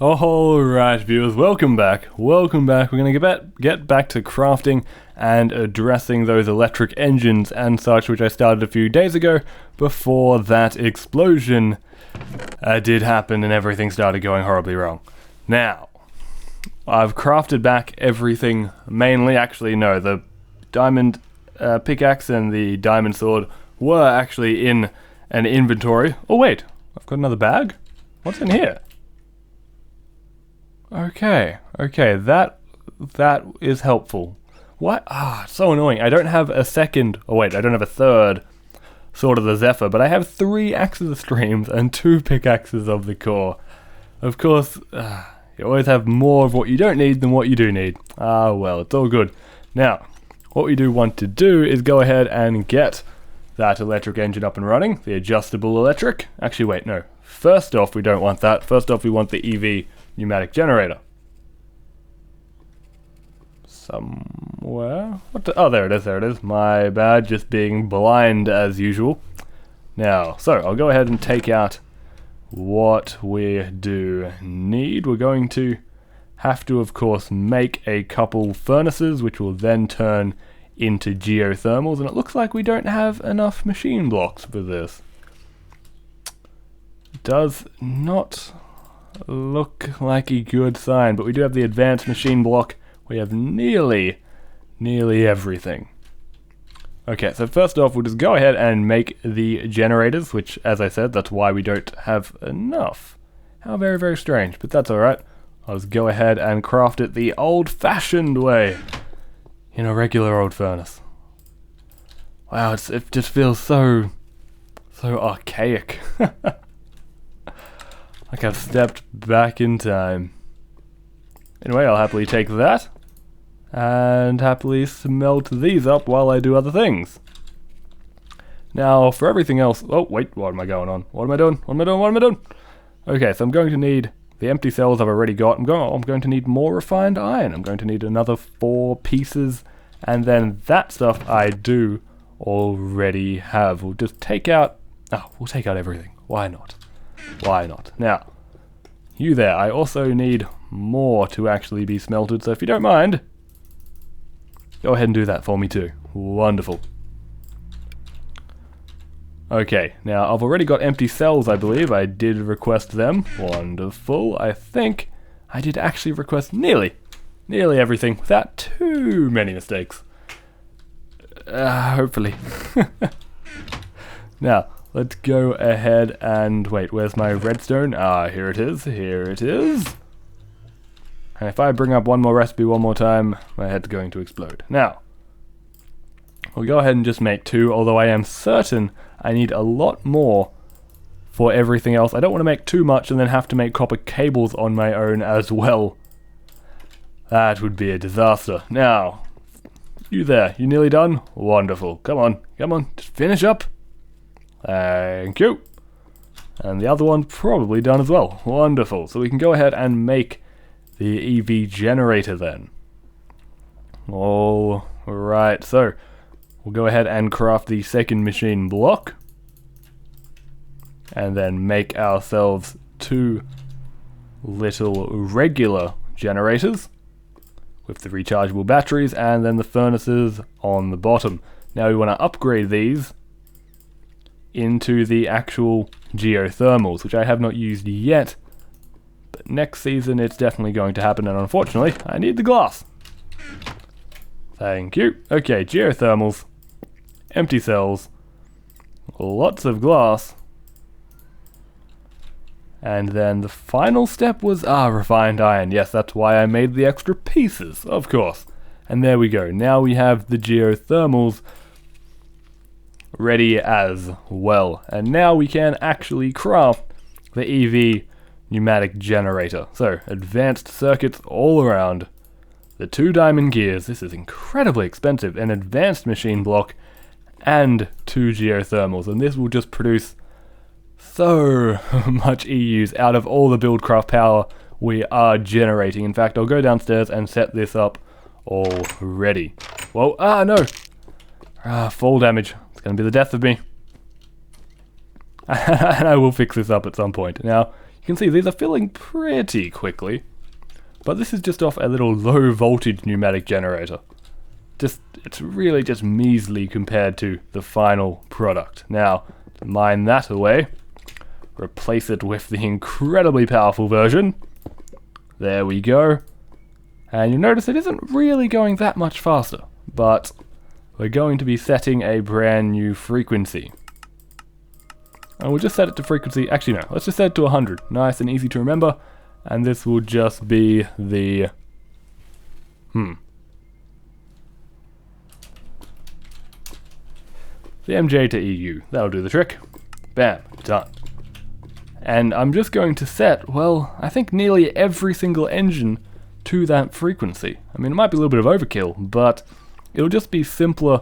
Alright viewers, welcome back. We're going to get back to crafting and addressing those electric engines and such, which I started a few days ago before that explosion did happen and everything started going horribly wrong. Now, I've crafted back everything mainly, actually no, the diamond pickaxe and the diamond sword were actually in an inventory. Oh wait, I've got another bag? What's in here? Okay, that is helpful. What? It's so annoying. I don't have a second, I don't have a third Sword of the Zephyr, but I have 3 axes of streams and 2 pickaxes of the core. Of course, you always have more of what you don't need than what you do need. Well, it's all good. Now, what we do want to do is go ahead and get that electric engine up and running, the adjustable electric. Actually, wait, no. First off, we don't want that. First off, we want the EV pneumatic generator. Somewhere? Oh, there it is. My bad, just being blind as usual. Now, so I'll go ahead and take out what we do need. We're going to have to, of course, make a couple furnaces, which will then turn into geothermals, and it looks like we don't have enough machine blocks for this. Does not look like a good sign, but we do have the advanced machine block. We have nearly everything. Okay, so first off, we'll just go ahead and make the generators, which, as I said, that's why we don't have enough. How very strange, but that's alright. I'll just go ahead and craft it the old-fashioned way, in a regular old furnace. Wow, it just feels so archaic. Like I've stepped back in time. Anyway, I'll happily take that and happily smelt these up while I do other things. Now, for everything else... Oh, wait, what am I going on? What am I doing? Okay, so I'm going to need the empty cells I've already got. I'm going to need more refined iron. I'm going to need another 4 pieces, and then that stuff I do already have. We'll just take out... we'll take out everything. Why not? Now, you there, I also need more to actually be smelted, so if you don't mind, go ahead and do that for me too. Wonderful. Okay, now I've already got empty cells, I believe. I did request them. Wonderful. I think I did actually request nearly everything without too many mistakes. Hopefully. Now, let's go ahead and... Wait, where's my redstone? Here it is. And if I bring up one more recipe one more time, my head's going to explode. Now, we'll go ahead and just make 2, although I am certain I need a lot more for everything else. I don't want to make too much and then have to make copper cables on my own as well. That would be a disaster. Now, you there, you nearly done? Wonderful. Come on, just finish up. Thank you. And the other one's probably done as well. Wonderful. So we can go ahead and make the EV generator then. Alright, so we'll go ahead and craft the second machine block. And then make ourselves 2 little regular generators with the rechargeable batteries and then the furnaces on the bottom. Now we want to upgrade these into the actual geothermals, which I have not used yet, but next season it's definitely going to happen, and unfortunately I need the glass. Thank you. Okay, geothermals, empty cells, lots of glass, and then the final step was refined iron. Yes, that's why I made the extra pieces, of course. And there we go. Now we have the geothermals ready as well. And now we can actually craft the EV pneumatic generator. So, advanced circuits all around. The 2 diamond gears, this is incredibly expensive, an advanced machine block, and 2 geothermals. And this will just produce so much EUs out of all the Buildcraft power we are generating. In fact, I'll go downstairs and set this up already. Whoa, no! Fall damage. It's going to be the death of me. And I will fix this up at some point. Now, you can see these are filling pretty quickly. But this is just off a little low voltage pneumatic generator. It's really just measly compared to the final product. Now, to mine that away, replace it with the incredibly powerful version. There we go. And you'll notice it isn't really going that much faster, but we're going to be setting a brand new frequency. And we'll just set it to frequency, actually no, let's just set it to 100. Nice and easy to remember. And this will just be the... the MJ to EU. That'll do the trick. Bam, done. And I'm just going to set, well, I think nearly every single engine to that frequency. I mean, it might be a little bit of overkill, but it'll just be simpler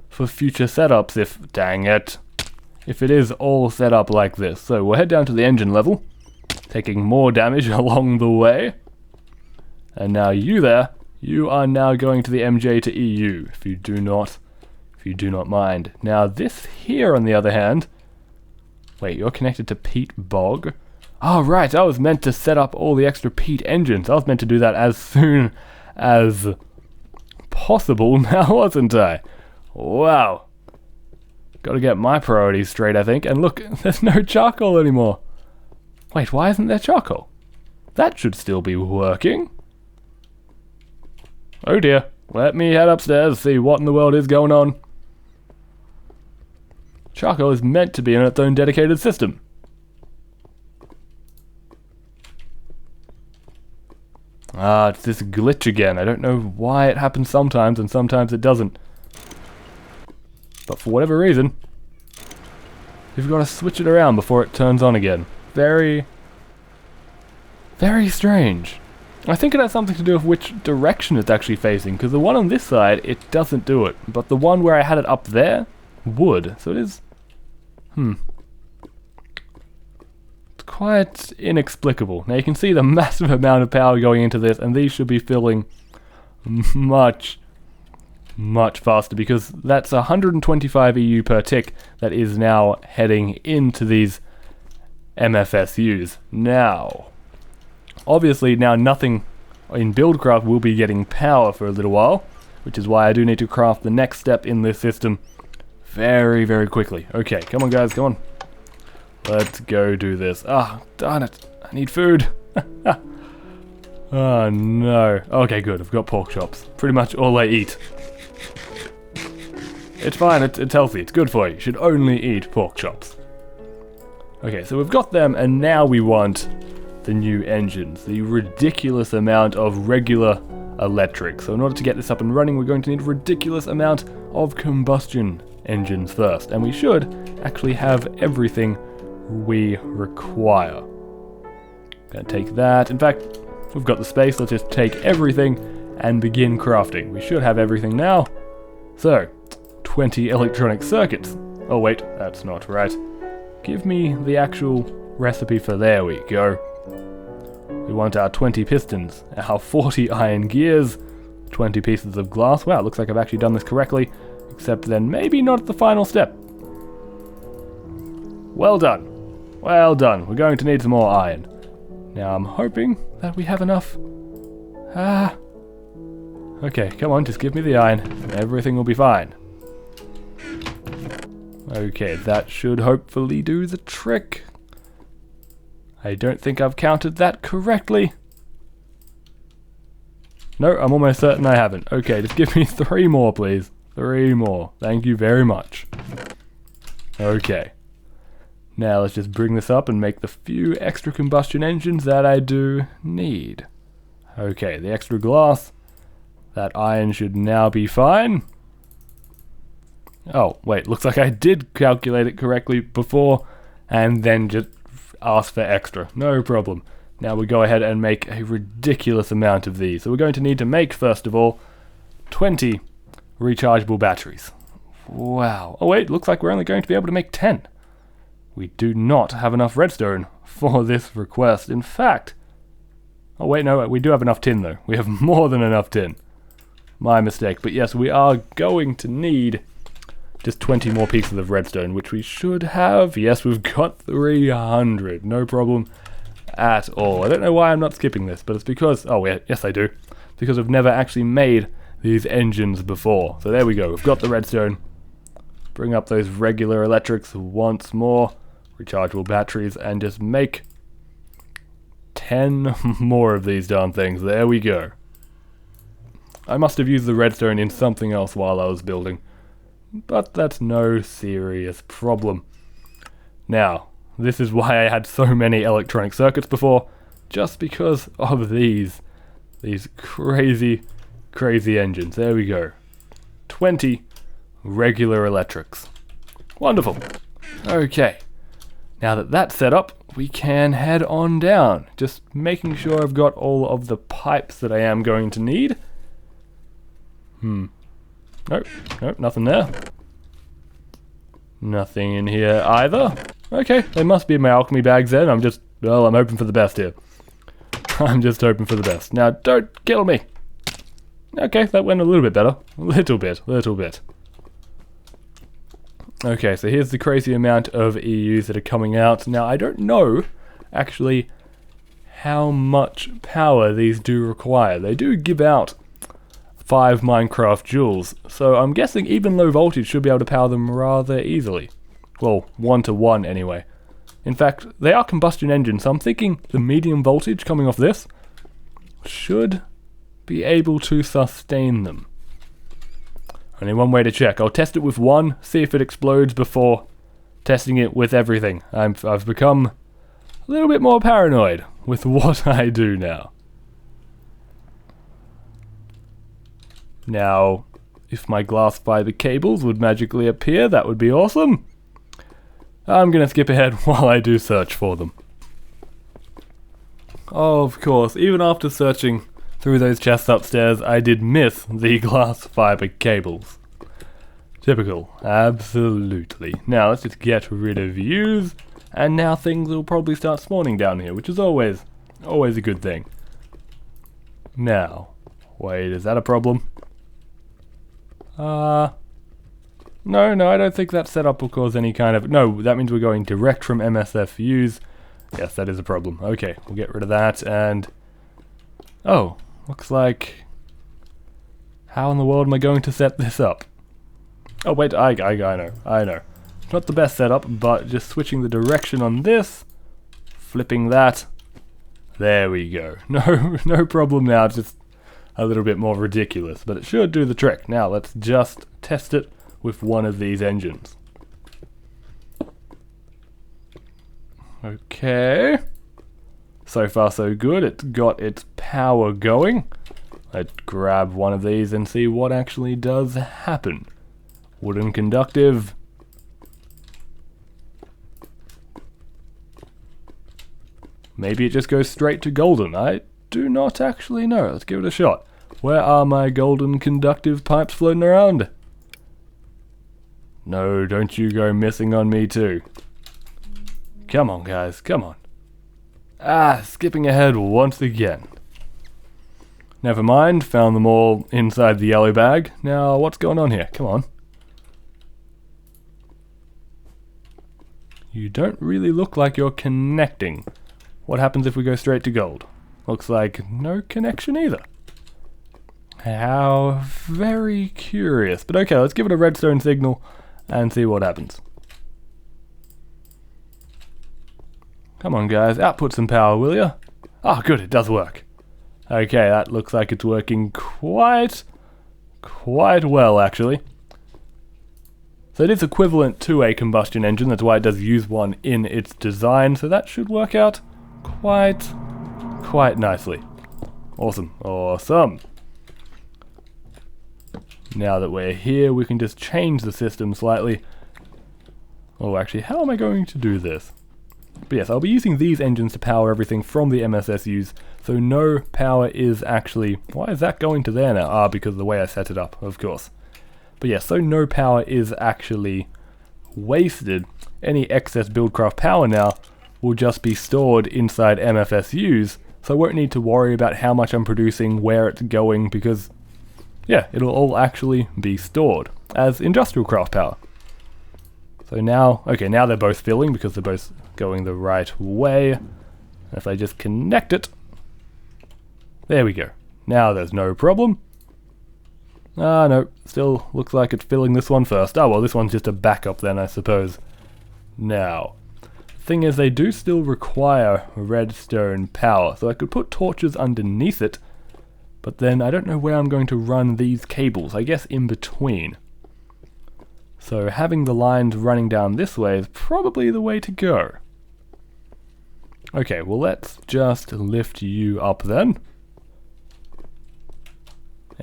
for future setups if, dang it, if it is all set up like this. So we'll head down to the engine level, taking more damage along the way. And now you there, you are now going to the MJ to EU, if you do not mind. Now this here, on the other hand, wait, you're connected to Peat Bog? Oh right, I was meant to set up all the extra Peat engines. I was meant to do that as soon as possible now, wasn't I? Wow. Gotta get my priorities straight, I think. And look, there's no charcoal anymore. Wait, why isn't there charcoal? That should still be working. Oh dear. Let me head upstairs, see what in the world is going on. Charcoal is meant to be in its own dedicated system. Ah, it's this glitch again. I don't know why it happens sometimes and sometimes it doesn't. But for whatever reason, we've got to switch it around before it turns on again. Very, very strange. I think it has something to do with which direction it's actually facing, because the one on this side, it doesn't do it. But the one where I had it up there would. So it is... It's quite inexplicable. Now you can see the massive amount of power going into this, and these should be filling much faster, because that's 125 EU per tick that is now heading into these MFSUs. Now, obviously now nothing in Buildcraft will be getting power for a little while, which is why I do need to craft the next step in this system very, very quickly. Okay, come on guys, come on. Let's go do this. Ah, darn it. I need food. Oh no. Okay, good. I've got pork chops. Pretty much all I eat. It's fine, it's healthy, it's good for you. You should only eat pork chops. Okay, so we've got them, and now we want the new engines. The ridiculous amount of regular electric. So in order to get this up and running, we're going to need a ridiculous amount of combustion engines first. And we should actually have everything we require. Gonna take that. In fact, we've got the space. Let's just take everything and begin crafting. We should have everything now. So, 20 electronic circuits. Oh wait, that's not right. Give me the actual recipe for there we go. We want our 20 pistons, our 40 iron gears, 20 pieces of glass. Wow, looks like I've actually done this correctly, except then maybe not at the final step. Well done. Well done. We're going to need some more iron. Now I'm hoping that we have enough. Okay, come on, just give me the iron, and everything will be fine. Okay, that should hopefully do the trick. I don't think I've counted that correctly. No, I'm almost certain I haven't. Okay, just give me 3 more, please. 3 more. Thank you very much. Okay. Now let's just bring this up and make the few extra combustion engines that I do need. Okay, the extra glass. That iron should now be fine. Oh, wait, looks like I did calculate it correctly before and then just ask for extra. No problem. Now we go ahead and make a ridiculous amount of these. So we're going to need to make, first of all, 20 rechargeable batteries. Wow. Oh wait, looks like we're only going to be able to make 10. We do not have enough redstone for this request. In fact... Oh wait, no, we do have enough tin though. We have more than enough tin. My mistake. But yes, we are going to need just 20 more pieces of redstone, which we should have. Yes, we've got 300. No problem at all. I don't know why I'm not skipping this, but it's because, oh yeah, yes I do, because I've never actually made these engines before. So there we go, we've got the redstone. Bring up those regular electrics once more, rechargeable batteries, and just make 10 more of these darn things. There we go. I must have used the redstone in something else while I was building, but that's no serious problem. Now, this is why I had so many electronic circuits before, just because of these crazy engines. There we go. 20 regular electrics. Wonderful. Okay. Now that that's set up, we can head on down. Just making sure I've got all of the pipes that I am going to need. Nope, nothing there. Nothing in here either. Okay, they must be in my alchemy bags then. I'm hoping for the best here. I'm just hoping for the best. Now, don't kill me. Okay, that went a little bit better. Little bit. Okay, so here's the crazy amount of EUs that are coming out. Now, I don't know, actually, how much power these do require. They do give out 5 Minecraft joules, so I'm guessing even low voltage should be able to power them rather easily. Well, 1-to-1 anyway. In fact, they are combustion engines, so I'm thinking the medium voltage coming off this should be able to sustain them. Only one way to check. I'll test it with one, see if it explodes before testing it with everything. I've become a little bit more paranoid with what I do now. Now, if my glass fiber cables would magically appear, that would be awesome. I'm gonna skip ahead while I do search for them. Of course, even after searching through those chests upstairs, I did miss the glass fiber cables. Typical, absolutely. Now let's just get rid of yous, and now things will probably start spawning down here, which is always a good thing. Now, wait, is that a problem? No, I don't think that setup will cause any kind of... No, that means we're going direct from MSFUs. Yes, that is a problem. Okay, we'll get rid of that, and... Oh, looks like... How in the world am I going to set this up? Oh, wait, I know. Not the best setup, but just switching the direction on this, flipping that. There we go. No problem now, it's just a little bit more ridiculous, but it should do the trick. Now, let's just test it with one of these engines. Okay. So far so good, it's got its power going. Let's grab one of these and see what actually does happen. Wooden conductive. Maybe it just goes straight to golden. I do not actually know. Let's give it a shot. Where are my golden conductive pipes floating around? No, don't you go missing on me too. Come on, guys, come on. Skipping ahead once again. Never mind, found them all inside the yellow bag. Now, what's going on here? Come on. You don't really look like you're connecting. What happens if we go straight to gold? Looks like no connection either. How very curious. But okay, let's give it a redstone signal and see what happens. Come on, guys, output some power, will ya? Ah, good, it does work. Okay, that looks like it's working quite well, actually. So it is equivalent to a combustion engine, that's why it does use one in its design, so that should work out quite nicely. Awesome. Now that we're here, we can just change the system slightly. Oh, actually, how am I going to do this? But yes, I'll be using these engines to power everything from the MSSUs, so no power is actually... Why is that going to there now? Because of the way I set it up, of course. But yes, so no power is actually wasted. Any excess Buildcraft power now will just be stored inside MFSUs, so I won't need to worry about how much I'm producing, where it's going, because, yeah, it'll all actually be stored as industrial craft power. So now, okay, now they're both filling because they're both going the right way. If I just connect it, there we go. Now there's no problem. Ah, no, still looks like it's filling this one first. Oh, well, this one's just a backup then, I suppose. Now, the thing is, they do still require redstone power, so I could put torches underneath it, but then I don't know where I'm going to run these cables. I guess in between. So having the lines running down this way is probably the way to go. Okay, well, let's just lift you up then.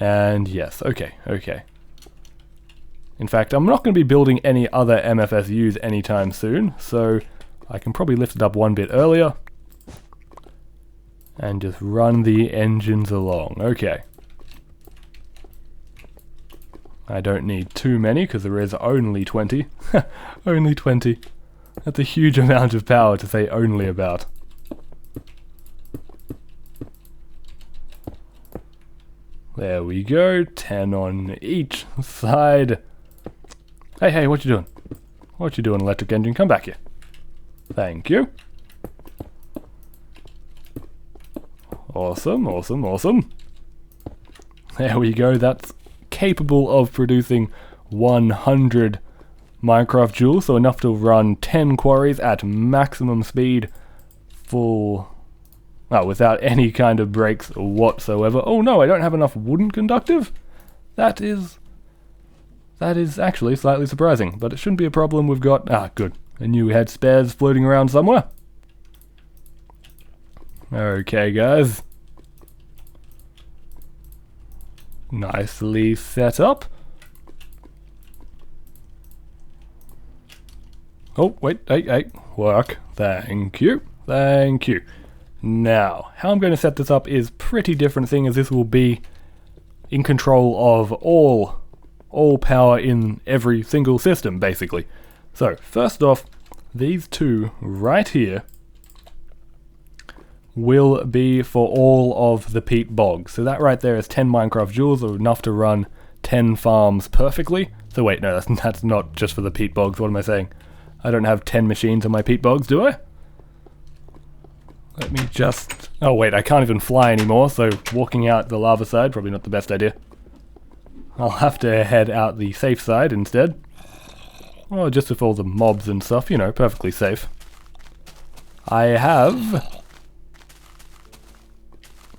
And yes, okay. In fact, I'm not going to be building any other MFSUs anytime soon, so I can probably lift it up one bit earlier. And just run the engines along. Okay. I don't need too many, because there is only 20. Only 20. That's a huge amount of power to say only about. There we go, 10 on each side. Hey, what you doing? What you doing, electric engine? Come back here. Thank you. Awesome. There we go, that's capable of producing 100 Minecraft joules, so enough to run 10 quarries at maximum speed, full... well, without any kind of breaks whatsoever. Oh no, I don't have enough wooden conductive? That is actually slightly surprising, but it shouldn't be a problem. We've got... ah, good. I knew we had spares floating around somewhere. Okay, guys. Nicely set up. Oh, wait, hey, work. Thank you. Now, how I'm going to set this up is pretty different, thing as this will be in control of all power in every single system, basically. So, first off, these two right here will be for all of the peat bogs. So that right there is 10 Minecraft joules, or enough to run 10 farms perfectly. So wait, no, that's not just for the peat bogs. What am I saying? I don't have 10 machines on my peat bogs, do I? Let me just... oh wait, I can't even fly anymore, so walking out the lava side, probably not the best idea. I'll have to head out the safe side instead. Oh, just with all the mobs and stuff, you know, perfectly safe. I have...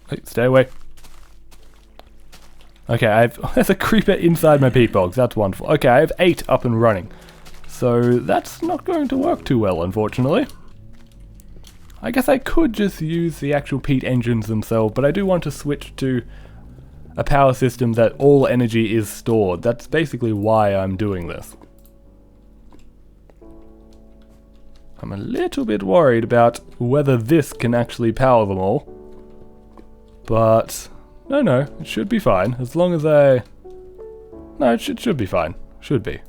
hey, stay away. Okay, there's a creeper inside my peat bogs, that's wonderful. Okay, I have 8 up and running. So that's not going to work too well, unfortunately. I guess I could just use the actual peat engines themselves, but I do want to switch to a power system that all energy is stored. That's basically why I'm doing this. I'm a little bit worried about whether this can actually power them all. But, no, it should be fine. As long as I... no, it should be fine. Should be.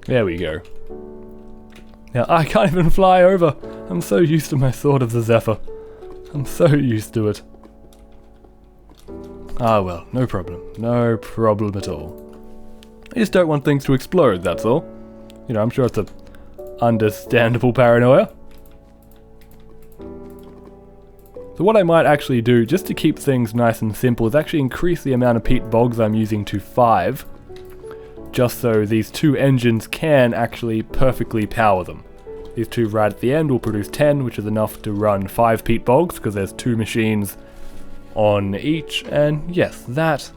There we go. Now, I can't even fly over. I'm so used to my Sword of the Zephyr. I'm so used to it. Ah well, no problem. No problem at all. I just don't want things to explode, that's all. You know, I'm sure it's a understandable paranoia. So what I might actually do, just to keep things nice and simple, is actually increase the amount of peat bogs I'm using to 5. Just so these 2 engines can actually perfectly power them. These 2 right at the end will produce 10, which is enough to run 5 peat bogs, because there's 2 machines on each, and yes, that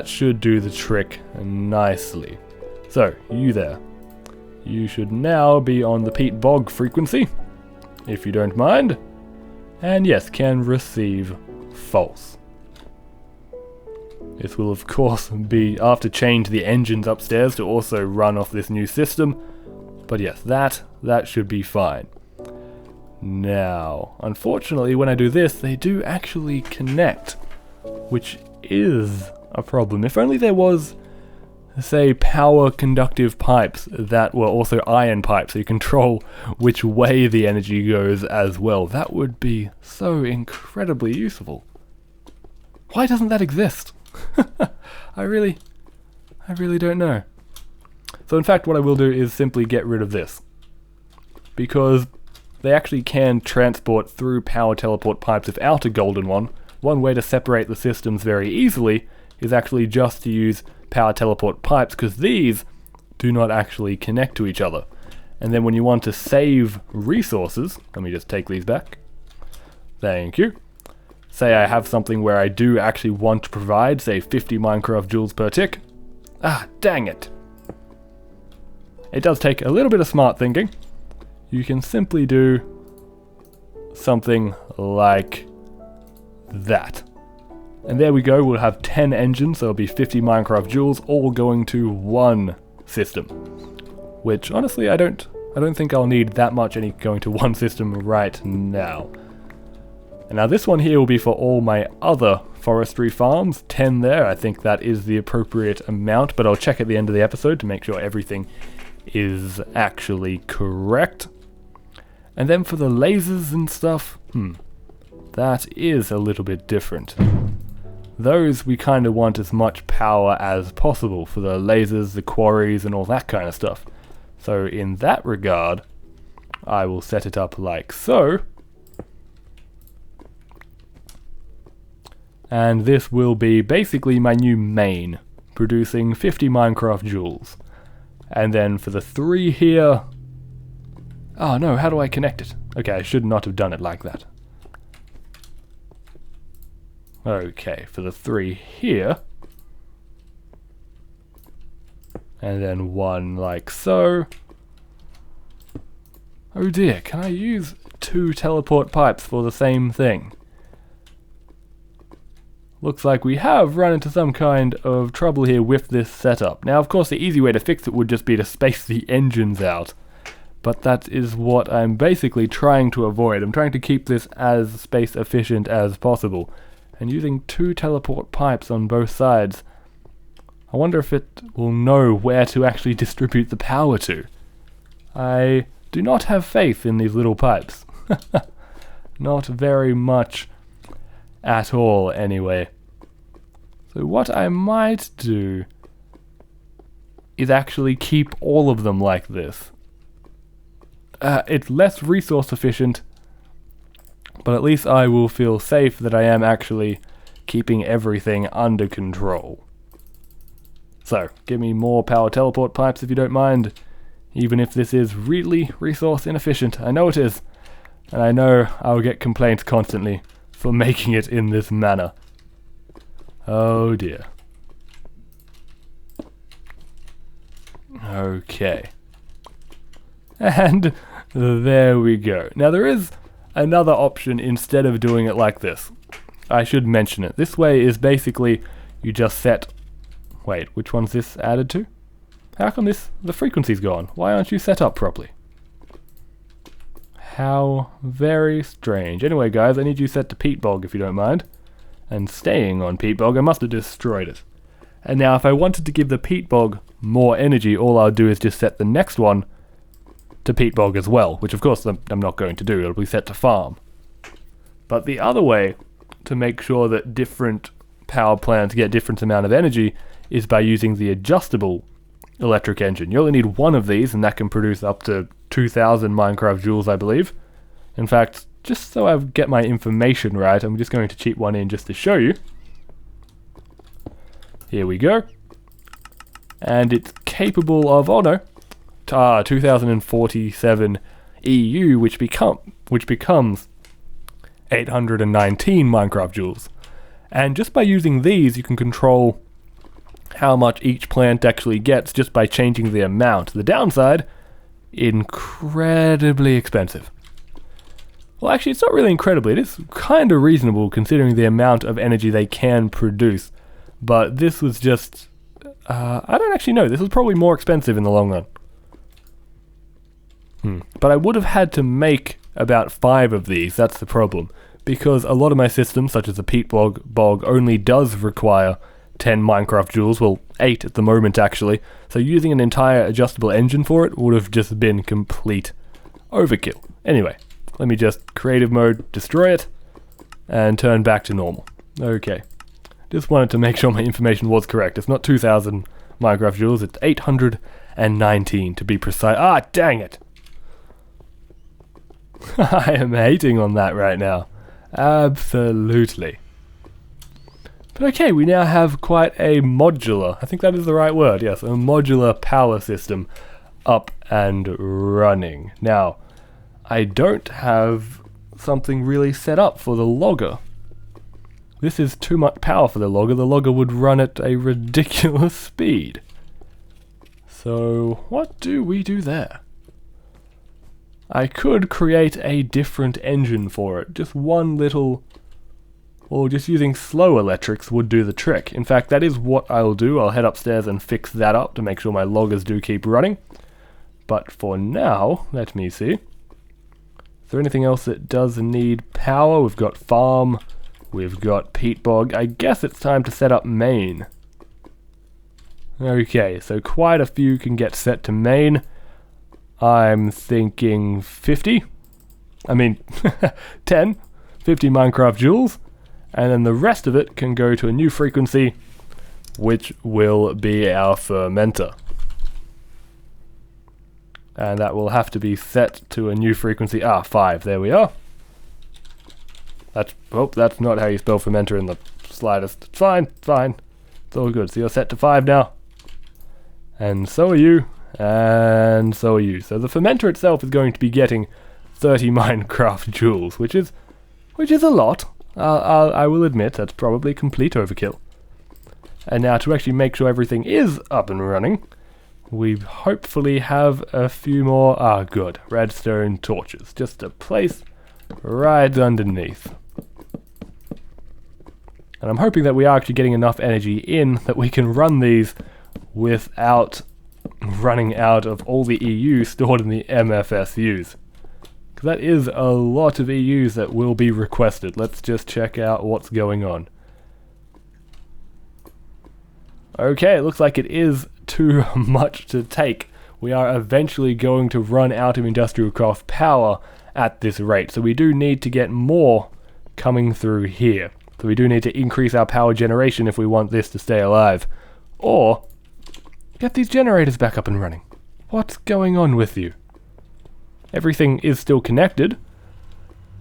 should do the trick nicely. So, you there. You should now be on the peat bog frequency, if you don't mind, and yes, can receive false. This will of course be after change the engines upstairs to also run off this new system. But yes, that should be fine. Now, unfortunately when I do this, they do actually connect, which is a problem. If only there was, say, power conductive pipes that were also iron pipes, so you control which way the energy goes as well. That would be so incredibly useful. Why doesn't that exist? I really don't know. So in fact what I will do is simply get rid of this. Because they actually can transport through power teleport pipes without a golden one. One way to separate the systems very easily is actually just to use power teleport pipes, because these do not actually connect to each other. And then when you want to save resources, let me just take these back. Thank you. Say I have something where I do actually want to provide, say, 50 Minecraft joules per tick. Ah, dang it. It does take a little bit of smart thinking. You can simply do something like that. And there we go, we'll have 10 engines, so it'll be 50 Minecraft joules, all going to one system. Which, honestly, I don't think I'll need that much any going to one system right now. And now this one here will be for all my other forestry farms, 10 there. I think that is the appropriate amount, but I'll check at the end of the episode to make sure everything is actually correct. And then for the lasers and stuff, that is a little bit different. Those we kind of want as much power as possible for the lasers, the quarries, and all that kind of stuff. So in that regard, I will set it up like so. And this will be basically my new main, producing 50 Minecraft joules. And then for the 3 here... Oh no, how do I connect it? Okay, I should not have done it like that. Okay, for the 3 here. And then 1 like so. Oh dear, can I use 2 teleport pipes for the same thing? Looks like we have run into some kind of trouble here with this setup. Now, of course, the easy way to fix it would just be to space the engines out. But that is what I'm basically trying to avoid. I'm trying to keep this as space efficient as possible. And using 2 teleport pipes on both sides, I wonder if it will know where to actually distribute the power to. I do not have faith in these little pipes. Not very much at all, anyway. So what I might do is actually keep all of them like this. It's less resource efficient, but at least I will feel safe that I am actually keeping everything under control. So, give me more power teleport pipes if you don't mind, even if this is really resource inefficient. I know it is, and I know I'll get complaints constantly for making it in this manner. Oh dear. Okay. And there we go. Now there is another option instead of doing it like this. I should mention it. This way is basically you just set... Wait, which one's this added to? How come the frequency's gone? Why aren't you set up properly? How very strange. Anyway guys, I need you set to peat bog if you don't mind. And staying on peat bog, I must have destroyed it. And now if I wanted to give the peat bog more energy, all I'll do is just set the next one to peat bog as well, which of course I'm not going to do. It'll be set to farm. But the other way to make sure that different power plants get different amount of energy is by using the adjustable electric engine. You only need one of these, and that can produce up to 2,000 Minecraft joules, I believe. In fact, just so I get my information right, I'm just going to cheat one in just to show you. Here we go. And it's capable of, oh no, 2047 EU, which becomes 819 Minecraft joules. And just by using these, you can control how much each plant actually gets just by changing the amount. The downside, incredibly expensive. Well, actually, it's not really incredibly. It is kind of reasonable considering the amount of energy they can produce. But this was just... I don't actually know. This was probably more expensive in the long run. But I would have had to make about 5 of these. That's the problem. Because a lot of my systems, such as the peat bog, only does require 10 Minecraft joules. Well, 8 at the moment, actually. So using an entire adjustable engine for it would have just been complete overkill. Anyway, let me just creative mode, destroy it, and turn back to normal. Okay. Just wanted to make sure my information was correct. It's not 2,000 Minecraft joules, it's 819 to be precise. Ah, dang it! I am hating on that right now. Absolutely. But okay, we now have quite a modular, I think that is the right word, yes, a modular power system up and running. Now, I don't have something really set up for the logger. This is too much power for the logger. The logger would run at a ridiculous speed. So, what do we do there? I could create a different engine for it. Just one little... or just using slow electrics would do the trick. In fact, that is what I'll do. I'll head upstairs and fix that up to make sure my loggers do keep running. But for now, let me see. Is there anything else that does need power? We've got farm. We've got peat bog. I guess it's time to set up main. Okay, so quite a few can get set to main. I'm thinking 50. I mean, 10. 50 Minecraft joules. And then the rest of it can go to a new frequency, which will be our fermenter. And that will have to be set to a new frequency. 5. There we are. That's not how you spell fermenter in the slightest. It's fine, it's fine. It's all good. So you're set to 5 now. And so are you. And so are you. So the fermenter itself is going to be getting 30 Minecraft joules, which is a lot. I will admit that's probably complete overkill. And now to actually make sure everything is up and running, we hopefully have a few more, good, redstone torches, just to place right underneath. And I'm hoping that we are actually getting enough energy in that we can run these without running out of all the EU stored in the MFSUs. Because that is a lot of EUs that will be requested. Let's just check out what's going on. Okay, it looks like it is too much to take. We are eventually going to run out of industrial craft power at this rate. So we do need to get more coming through here. So we do need to increase our power generation if we want this to stay alive. Or get these generators back up and running. What's going on with you? Everything is still connected.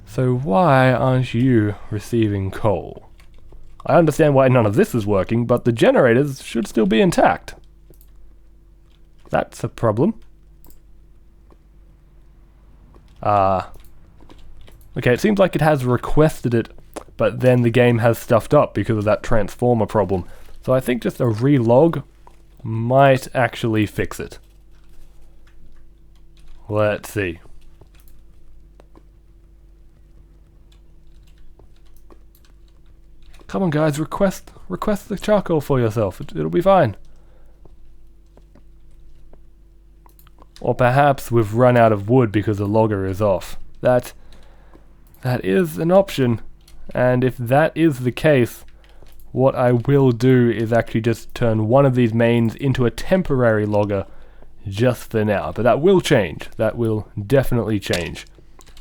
So why aren't you receiving coal? I understand why none of this is working, but the generators should still be intact. That's a problem. Okay, it seems like it has requested it, but then the game has stuffed up because of that transformer problem. So I think just a relog might actually fix it. Let's see. Come on guys, request the charcoal for yourself. It'll be fine. Or perhaps we've run out of wood because the logger is off. That is an option. And if that is the case, what I will do is actually just turn one of these mains into a temporary logger just for now. But that will change. That will definitely change.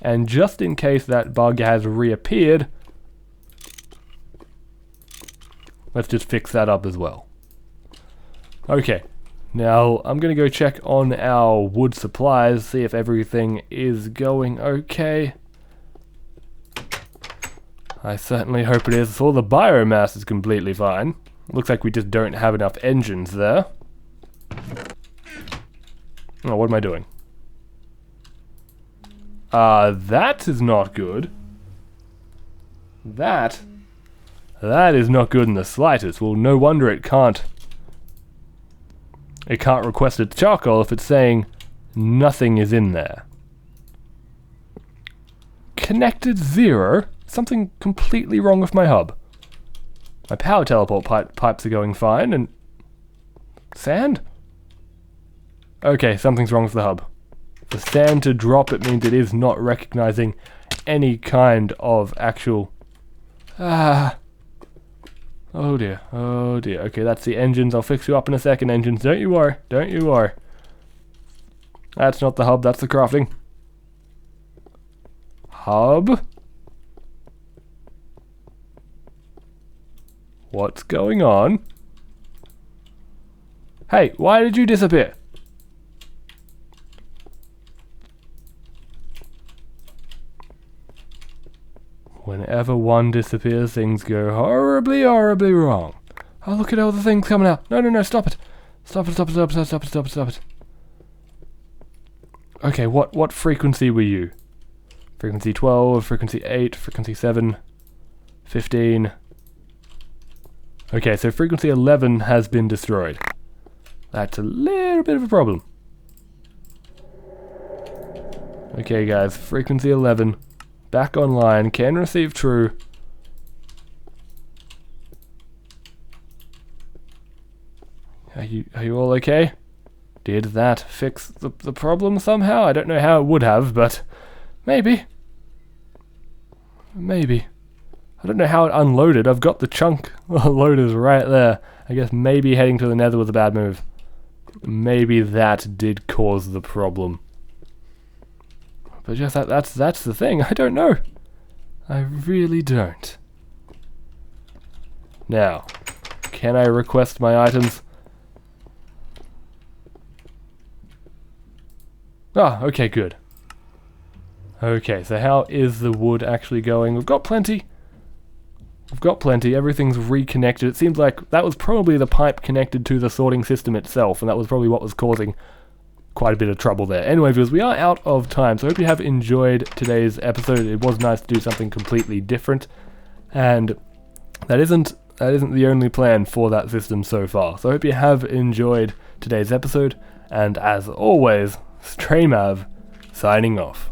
And just in case that bug has reappeared, let's just fix that up as well. Okay, now I'm going to go check on our wood supplies, see if everything is going okay. I certainly hope it is. All the biomass is completely fine. Looks like we just don't have enough engines there. Oh, what am I doing? That is not good. That is not good in the slightest. Well, no wonder it can't request its charcoal if it's saying nothing is in there. Connected 0? Something completely wrong with my hub. My power teleport pipes are going fine, and... sand? Okay, something's wrong with the hub. For sand to drop, it means it is not recognizing any kind of actual... Oh dear, oh dear. Okay, that's the engines. I'll fix you up in a second, engines. Don't you worry, don't you worry. That's not the hub, that's the crafting. Hub? What's going on? Hey, why did you disappear? Whenever one disappears, things go horribly, horribly wrong. Oh, look at all the things coming out. No, no, no, stop it. Stop it, stop it, stop it, stop it, stop it, stop it. Okay, what frequency were you? Frequency 12, frequency 8, frequency 7, 15. Okay, so frequency 11 has been destroyed. That's a little bit of a problem. Okay guys, frequency 11, back online, can receive true. Are you all okay? Did that fix the problem somehow? I don't know how it would have, but maybe. Maybe. I don't know how it unloaded. I've got the chunk loaders right there. I guess maybe heading to the nether was a bad move. Maybe that did cause the problem. But just that's the thing. I don't know. I really don't. Now, can I request my items? Ah, okay, good. Okay, so how is the wood actually going? We've got plenty. We've got plenty. Everything's reconnected. It seems like that was probably the pipe connected to the sorting system itself, and that was probably what was causing quite a bit of trouble there. Anyway, viewers, we are out of time, so I hope you have enjoyed today's episode. It was nice to do something completely different, and that isn't the only plan for that system so far. So I hope you have enjoyed today's episode, and as always, StrayMav signing off.